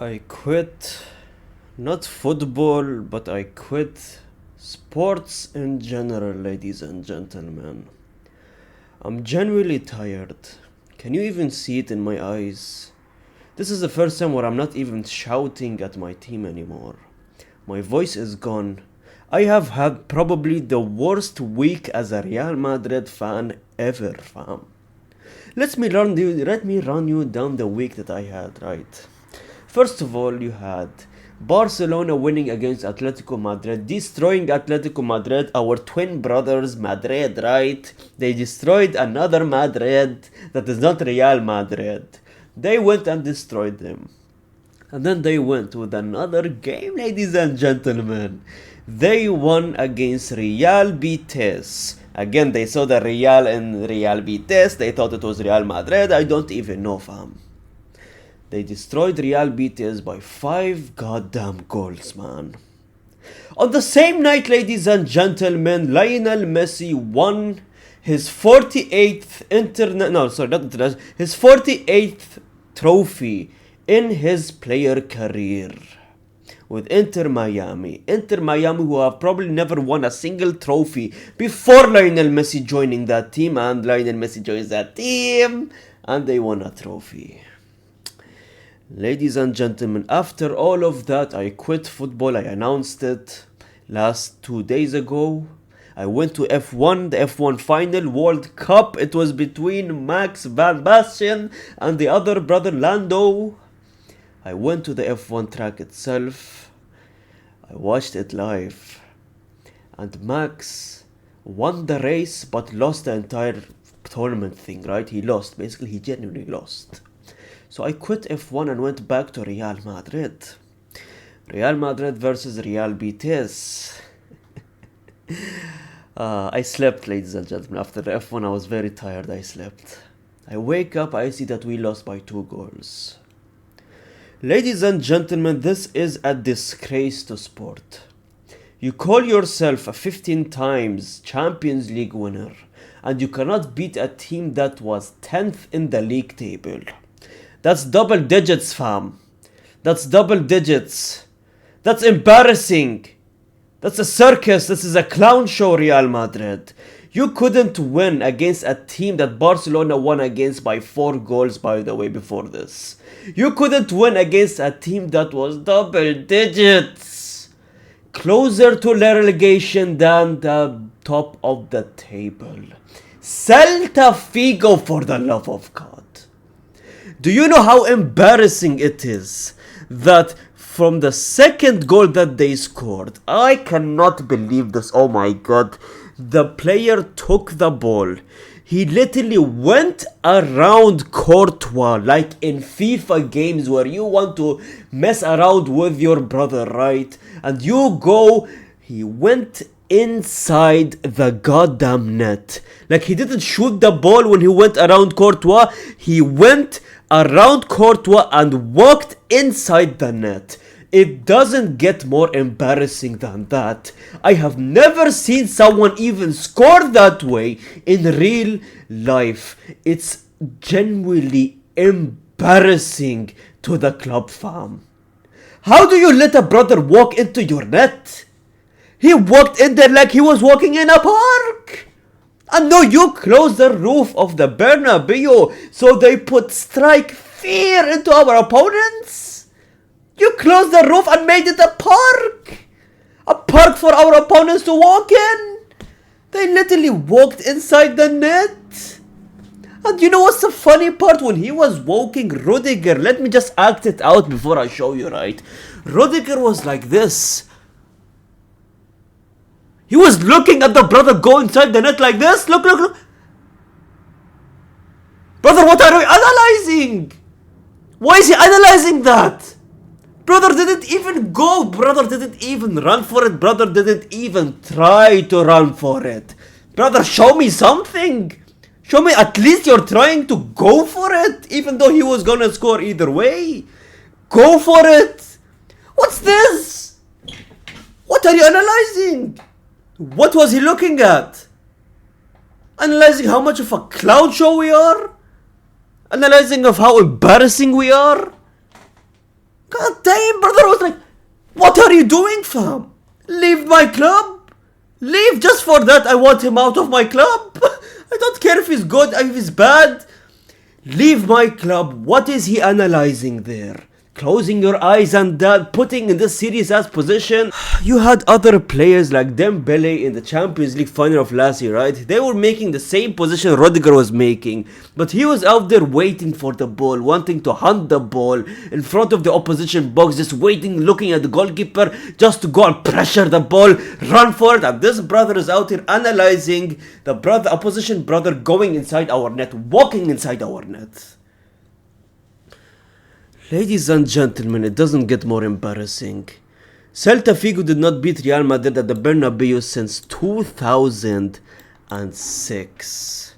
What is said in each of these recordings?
I quit not football, but I quit sports in general, ladies and gentlemen. I'm genuinely tired. Can you even see it in my eyes? This is the first time where I'm not even shouting at my team anymore. My voice is gone. I have had probably the worst week as a Real Madrid fan ever, fam. Let me run you down the week that I had, right? First of all, you had Barcelona winning against Atletico Madrid, destroying Atletico Madrid, our twin brothers Madrid, right? They destroyed another Madrid that is not Real Madrid. They went and destroyed them. And then they went with another game, ladies and gentlemen. They won against Real Betis. Again, they saw the Real in Real Betis. They thought it was Real Madrid. I don't even know, fam. They destroyed Real Betis by 5 goddamn goals, man. On the same night, ladies and gentlemen, Lionel Messi won his 48th his 48th trophy in his player career with Inter Miami. Inter Miami, who have probably never won a single trophy before Lionel Messi joining that team, and Lionel Messi joins that team and they won a trophy. Ladies and gentlemen, after all of that, I quit football. I announced it last 2 days ago. I went to F1, the F1 final World Cup. It was between Max Van Basten and the other brother Lando. I went to the F1 track itself. I watched it live. And Max won the race but lost the entire tournament thing, right? He lost. Basically, he genuinely lost. So I quit F1 and went back to Real Madrid. Real Madrid versus Real Betis. I slept, ladies and gentlemen. After the F1, I was very tired. I slept. I wake up, I see that we lost by 2 goals. Ladies and gentlemen, this is a disgrace to sport. You call yourself a 15 times Champions League winner, and you cannot beat a team that was 10th in the league table. That's double digits, fam. That's double digits. That's embarrassing. That's a circus. This is a clown show, Real Madrid. You couldn't win against a team that Barcelona won against by 4 goals, by the way, before this. You couldn't win against a team that was double digits. Closer to relegation than the top of the table. Celta Vigo, for the love of God. Do you know how embarrassing it is that from the second goal that they scored, I cannot believe this, oh my god, the player took the ball. He literally went around Courtois like in FIFA games where you want to mess around with your brother, right? And you go, he went inside the goddamn net. Like he didn't shoot the ball when he went around Courtois, he went around Courtois and walked inside the net. It doesn't get more embarrassing than that. I have never seen someone even score that way in real life. It's genuinely embarrassing to the club, fam. How do you let a brother walk into your net? He walked in there like he was walking in a park. And no, you closed the roof of the Bernabeu so they put strike fear into our opponents. You closed the roof and made it a park. A park for our opponents to walk in. They literally walked inside the net. And you know what's the funny part? When he was walking, Rudiger, let me just act it out before I show you, right? Rudiger was like this. He was looking at the brother go inside the net like this. Look, look, look. Brother, what are you analyzing? Why is he analyzing that? Brother didn't even go. Brother didn't even run for it. Brother didn't even try to run for it. Brother, show me something. Show me at least you're trying to go for it. Even though he was gonna score either way. Go for it. What's this? What are you analyzing? What was he looking at? Analyzing how much of a clown show we are? Analyzing of how embarrassing we are? God damn, brother, I was like, what are you doing, fam? Leave my club? Leave just for that. I want him out of my club. I don't care if he's good, if he's bad. Leave my club. What is he analyzing there? Closing your eyes and that, putting in this serious ass position. You had other players like Dembele in the Champions League final of last year, right? They were making the same position Rudiger was making, but he was out there waiting for the ball, wanting to hunt the ball in front of the opposition box, just waiting, looking at the goalkeeper just to go and pressure the ball, run for it. And this brother is out here analyzing the opposition brother going inside our net, walking inside our net. Ladies and gentlemen, it doesn't get more embarrassing. Celta Vigo did not beat Real Madrid at the Bernabeu since 2006.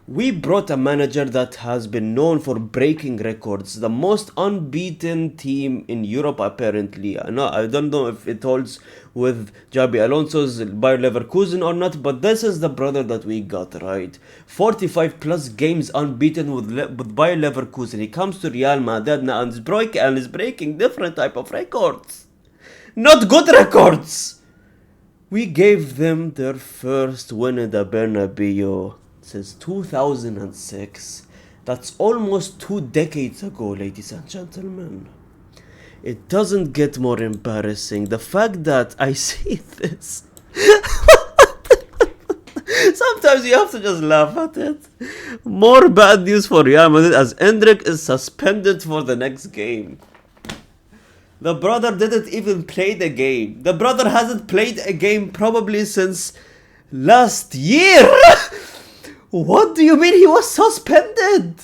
We brought a manager that has been known for breaking records, the most unbeaten team in Europe apparently. I don't know if it holds with Xabi Alonso's Bayer Leverkusen or not, but this is the brother that we got, right? 45 plus games unbeaten with Bayer Leverkusen. He comes to Real Madrid now and is breaking different type of records. Not good records! We gave them their first win in the Bernabeu since 2006. That's almost 2 decades ago, ladies and gentlemen. It doesn't get more embarrassing. The fact that I see this. Sometimes you have to just laugh at it. More bad news for Real Madrid as Endrick is suspended for the next game. The brother didn't even play the game. The brother hasn't played a game probably since last year. What do you mean he was suspended?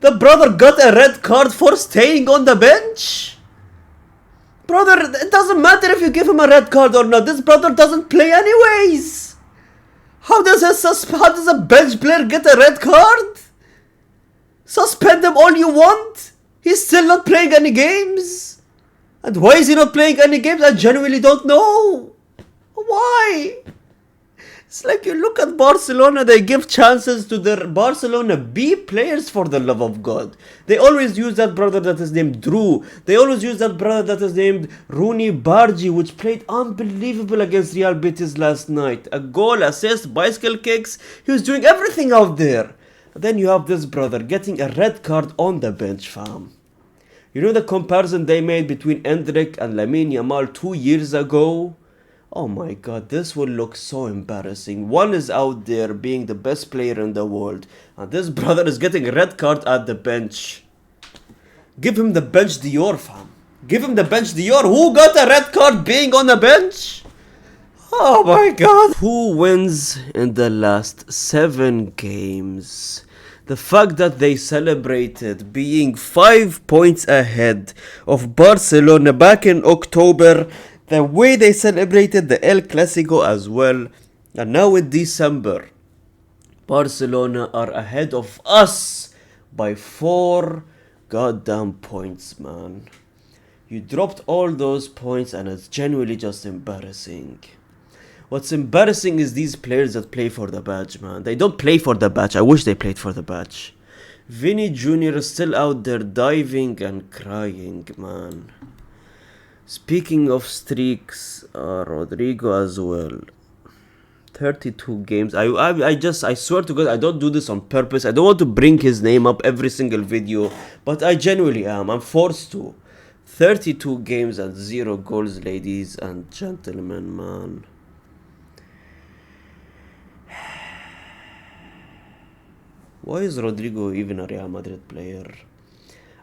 The brother got a red card for staying on the bench. Brother, it doesn't matter if you give him a red card or not. This brother doesn't play anyways. How does a bench player get a red card? Suspend him all you want. He's still not playing any games. And why is he not playing any games? I genuinely don't know. Why? It's like you look at Barcelona, they give chances to their Barcelona B players, for the love of God. They always use that brother that is named Drew. They always use that brother that is named Rooney Bargi, which played unbelievable against Real Betis last night. A goal, assist, bicycle kicks. He was doing everything out there. And then you have this brother getting a red card on the bench, fam. You know the comparison they made between Endrick and Lamine Yamal 2 years ago? Oh my god, this will look so embarrassing. One is out there being the best player in the world, and this brother is getting a red card at the bench. Give him the bench Dior, fam. Give him the bench Dior. Who got a red card being on the bench? Oh my god. Who wins in the last 7 games? The fact that they celebrated being 5 points ahead of Barcelona back in October, the way they celebrated the El Clasico as well, and now in December, Barcelona are ahead of us by 4 goddamn points, man. You dropped all those points and it's genuinely just embarrassing. What's embarrassing is these players that play for the badge, man. They don't play for the badge. I wish they played for the badge. Vinny Jr. is still out there diving and crying, man. Speaking of streaks, Rodrigo as well. 32 games. I swear to God, I don't do this on purpose. I don't want to bring his name up every single video, but I genuinely am. I'm forced to. 32 games and 0 goals, ladies and gentlemen, man. Why is Rodrigo even a Real Madrid player?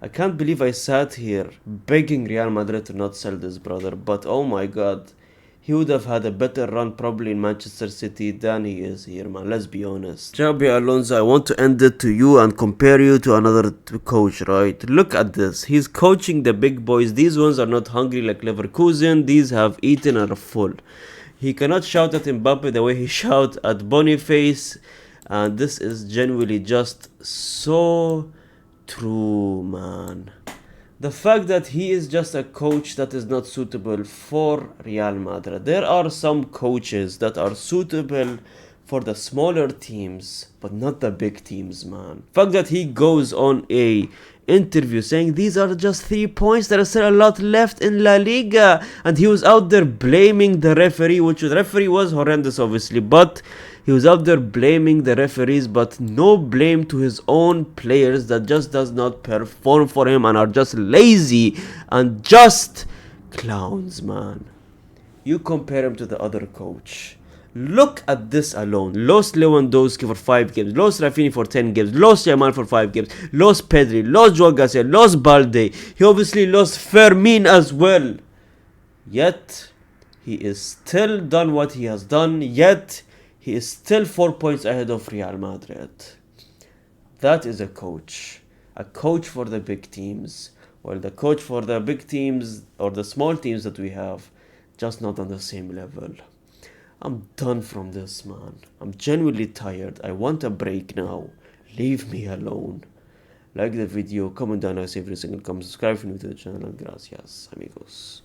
I can't believe I sat here begging Real Madrid to not sell this brother, but oh my god, he would have had a better run probably in Manchester City than he is here, man. Let's be honest. Xabi Alonso, I want to end it to you and compare you to another coach, right? Look at this. He's coaching the big boys. These ones are not hungry like Leverkusen. These have eaten and are full. He cannot shout at Mbappe the way he shouts at Boniface. And this is genuinely just so true, man. The fact that he is just a coach that is not suitable for Real Madrid. There are some coaches that are suitable for the smaller teams, but not the big teams, man. Fact that he goes on a interview saying these are just 3 points, there is still a lot left in La Liga, and he was out there blaming the referee, which the referee was horrendous obviously, but he was out there blaming the referees, but no blame to his own players that just does not perform for him and are just lazy and just clowns, man. You compare him to the other coach. Look at this alone. Lost Lewandowski for 5 games. Lost Rafinha for 10 games. Lost Yamal for 5 games. Lost Pedri. Lost Joao Garcia. Lost Balde. He obviously lost Fermin as well. Yet, he is still done what he has done. Yet, he is still 4 points ahead of Real Madrid. That is a coach. A coach for the big teams. While the coach for the big teams or the small teams that we have, just not on the same level. I'm done from this, man. I'm genuinely tired. I want a break now. Leave me alone. Like the video, comment down, I say every single comment, subscribe if you're new to the channel, and gracias, amigos.